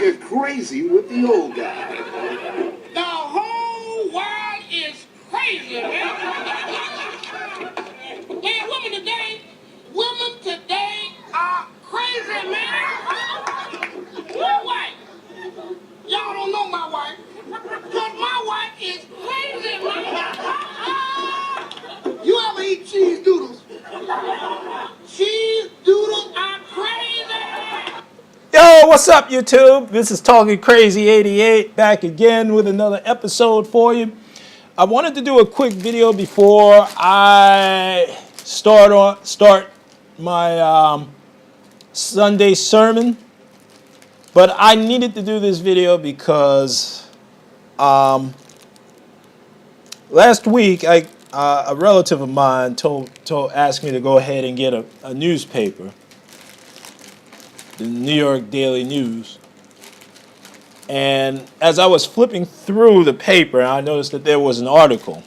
get crazy with the old guy. The whole world is crazy, man. Man, women today are crazy, man. My wife. Y'all don't know my wife. Because my wife is crazy, man. You ever eat cheese doodles? Cheese doodles are crazy. Yo, what's up, YouTube? This is Talking Crazy 88 back again with another episode for you. I wanted to do a quick video before I start my Sunday sermon, but I needed to do this video because last week a relative of mine asked me to go ahead and get a newspaper, the New York Daily News. And as I was flipping through the paper, I noticed that there was an article.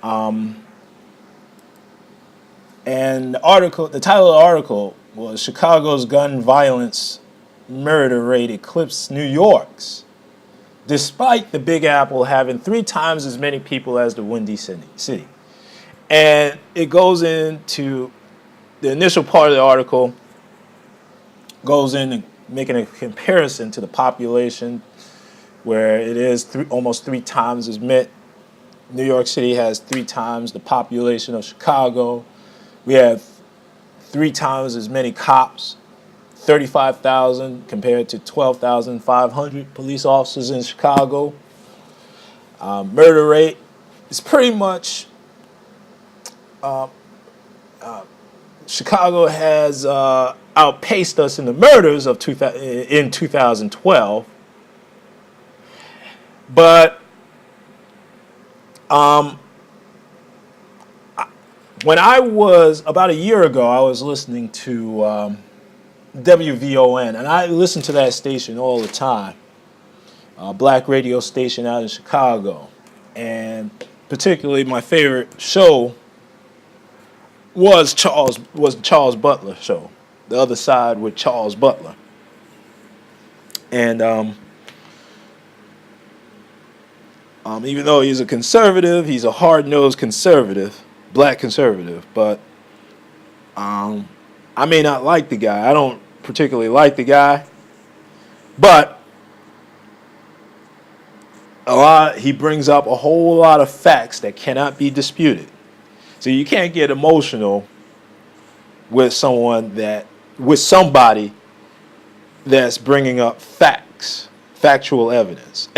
And the title of the article was Chicago's Gun Violence Murder Rate Eclipsed New York's, despite the Big Apple having 3 times as many people as the Windy City. And it goes into the initial part of the article, goes in making a comparison to the population, where it is almost 3 times as many. New York City has 3 times the population of Chicago. We have 3 times as many cops, 35,000 compared to 12,500 police officers in Chicago. Murder rate is pretty much, Chicago has outpaced us in the murders in 2012. But when I was, about a year ago, I was listening to WVON, and I listen to that station all the time, a black radio station out in Chicago. And particularly my favorite show was Charles Butler show, The Other Side with Charles Butler. And even though he's a conservative, he's a hard-nosed conservative, black conservative, but I may not like the guy. I don't particularly like the guy, but he brings up a whole lot of facts that cannot be disputed. So you can't get emotional with somebody that's bringing up facts, factual evidence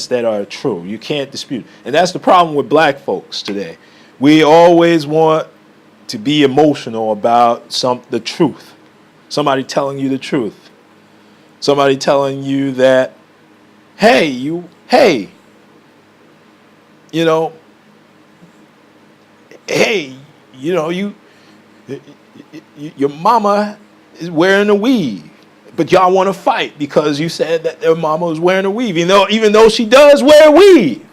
that are true. You can't dispute. And that's the problem with black folks today. We always want to be emotional about the truth. Somebody telling you the truth. Somebody telling you that, your mama is wearing a weave, but y'all want to fight because you said that their mama was wearing a weave, even though she does wear a weave.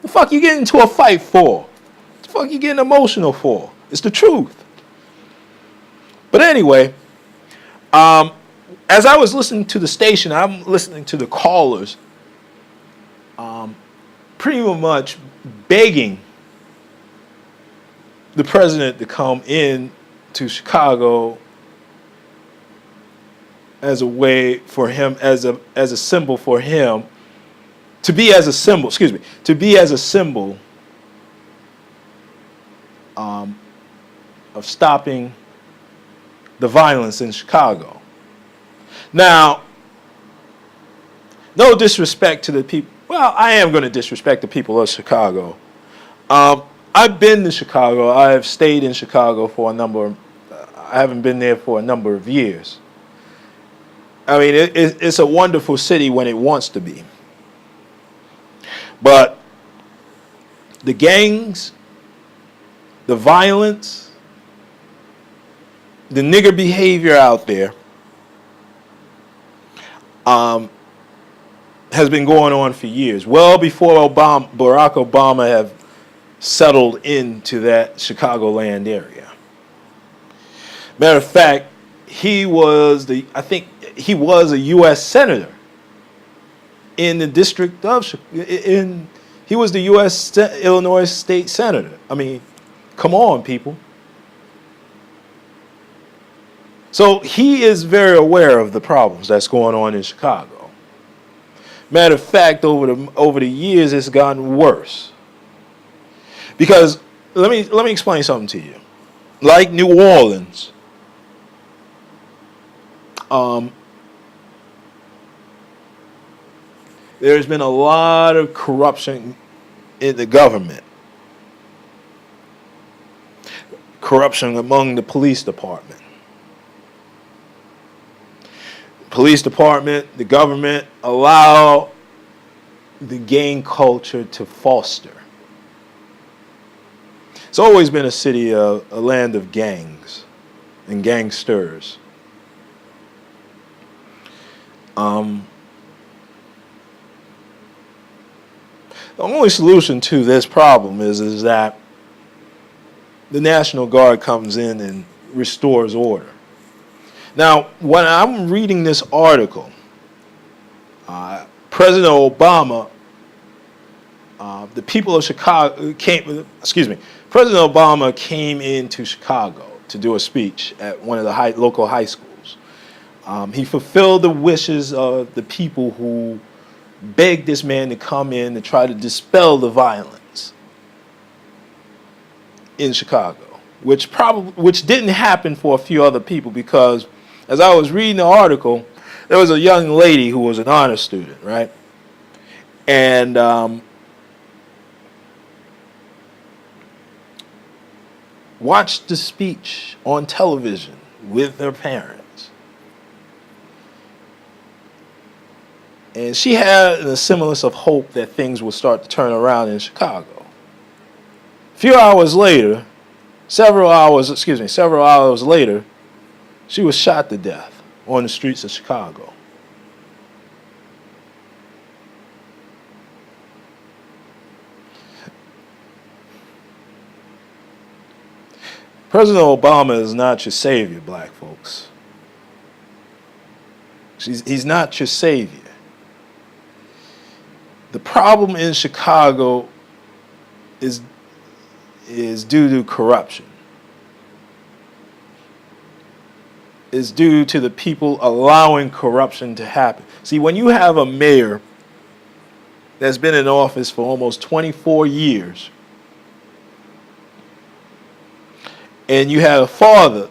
The fuck you getting into a fight for? What the fuck you getting emotional for? It's the truth. But anyway, as I was listening to the station, I'm listening to the callers, pretty much begging the president to come in to Chicago as a way for him, as a symbol for him, to be as a symbol of stopping the violence in Chicago. Now, no disrespect to the people. Well, I am going to disrespect the people of Chicago. I've been to Chicago. I have stayed in Chicago I haven't been there for a number of years. I mean, it's a wonderful city when it wants to be. But the gangs, the violence, the nigger behavior out there has been going on for years, well before Barack Obama have settled into that Chicagoland area. Matter of fact, he was I think he was a U.S. senator in the district of he was the U.S. Illinois state senator. I mean, come on, people. So he is very aware of the problems that's going on in Chicago. Matter of fact, over the years, it's gotten worse. Because let me explain something to you. Like New Orleans, there's been a lot of corruption in the government. Corruption among the police department. Police department, the government allow the gang culture to foster. It's always been a land of gangs and gangsters. The only solution to this problem is that the National Guard comes in and restores order. Now, when I'm reading this article, President Obama, the people of Chicago President Obama came into Chicago to do a speech at one of the local high schools. He fulfilled the wishes of the people who begged this man to come in to try to dispel the violence in Chicago, which didn't happen for a few other people, because as I was reading the article, there was a young lady who was an honor student, right? And watched the speech on television with her parents. And she had a semblance of hope that things would start to turn around in Chicago. A few hours later, several hours later, she was shot to death on the streets of Chicago. President Obama is not your savior, black folks. He's not your savior. The problem in Chicago is due to corruption. Is due to the people allowing corruption to happen. See, when you have a mayor that's been in office for almost 24 years, and you have a father,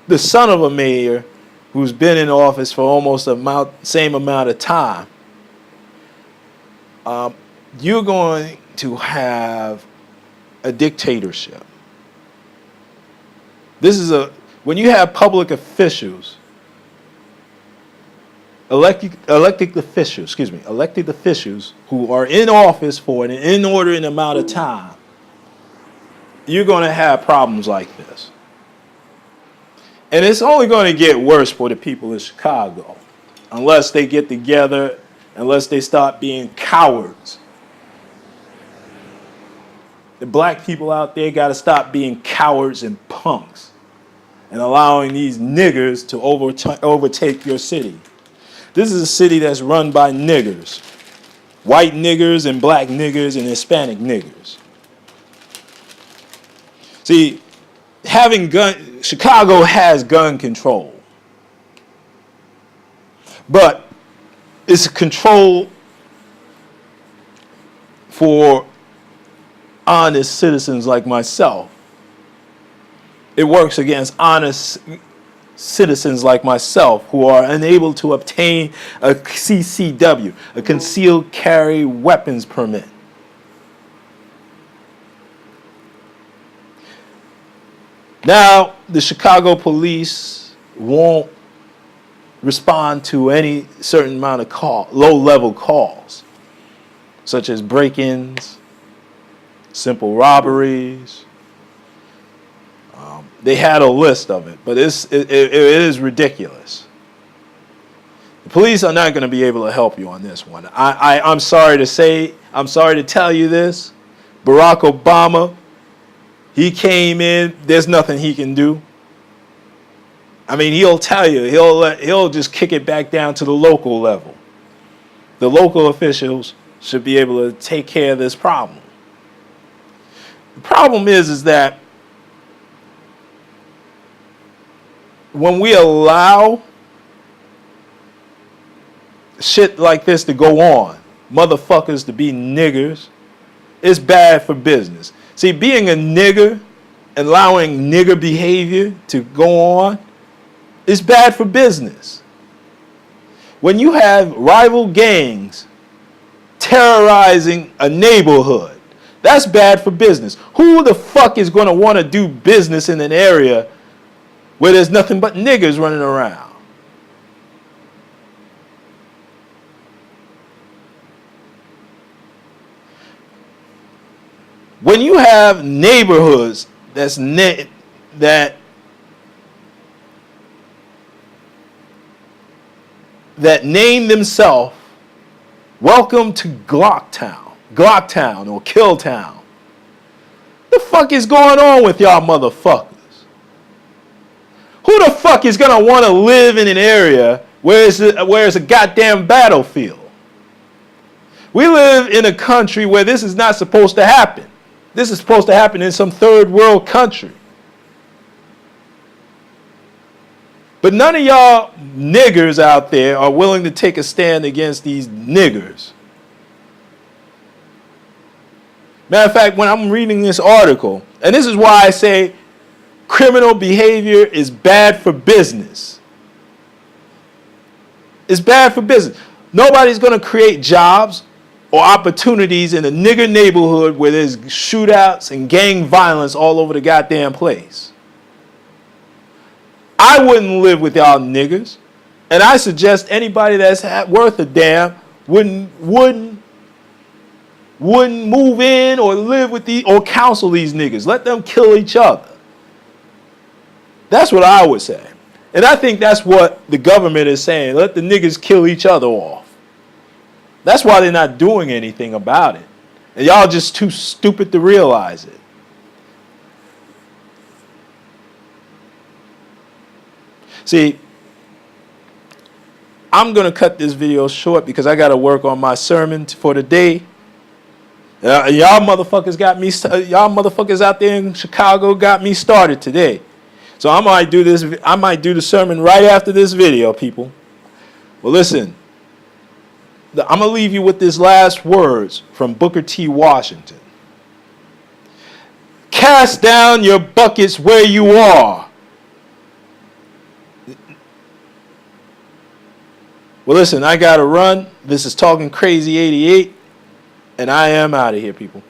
the son of a mayor, who's been in office for almost the same amount of time, you're going to have a dictatorship. When you have public officials, elected officials who are in office for an inordinate amount of time, you're going to have problems like this. And it's only going to get worse for the people in Chicago unless they get together, unless they stop being cowards. The black people out there got to stop being cowards and punks and allowing these niggers to overtake your city. This is a city that's run by niggers. White niggers and black niggers and Hispanic niggers. See, Chicago has gun control. But it's a control for honest citizens like myself. It works against honest citizens like myself who are unable to obtain a CCW, a concealed carry weapons permit. Now, the Chicago police won't respond to any certain amount of low-level calls, such as break-ins, simple robberies. They had a list of it, but it is ridiculous. The police are not going to be able to help you on this one. I'm sorry to tell you this. Barack Obama, he came in, there's nothing he can do. I mean, he'll tell you, he'll just kick it back down to the local level. The local officials should be able to take care of this problem. The problem is that when we allow shit like this to go on, motherfuckers to be niggers, it's bad for business. See, being a nigger, allowing nigger behavior to go on, is bad for business. When you have rival gangs terrorizing a neighborhood, that's bad for business. Who the fuck is going to want to do business in an area where there's nothing but niggers running around? When you have neighborhoods that name themselves Welcome to Glocktown or Killtown. The fuck is going on with y'all motherfuckers? Who the fuck is gonna want to live in an area where it's a goddamn battlefield? We live in a country where this is not supposed to happen. This is supposed to happen in some third world country. But none of y'all niggers out there are willing to take a stand against these niggers. Matter of fact, when I'm reading this article, and this is why I say criminal behavior is bad for business. It's bad for business. Nobody's going to create jobs or opportunities in a nigger neighborhood where there's shootouts and gang violence all over the goddamn place. I wouldn't live with y'all niggers, and I suggest anybody that's worth a damn wouldn't move in or live with or counsel these niggas. Let them kill each other. That's what I would say. And I think that's what the government is saying. Let the niggas kill each other off. That's why they're not doing anything about it. And y'all just too stupid to realize it. See, I'm going to cut this video short because I got to work on my sermon for the day. Y'all motherfuckers out there in Chicago got me started today. So I might do the sermon right after this video, people. Well, listen. I'm going to leave you with these last words from Booker T. Washington. Cast down your buckets where you are. Well, listen, I got to run. This is Talking Crazy 88, and I am out of here, people.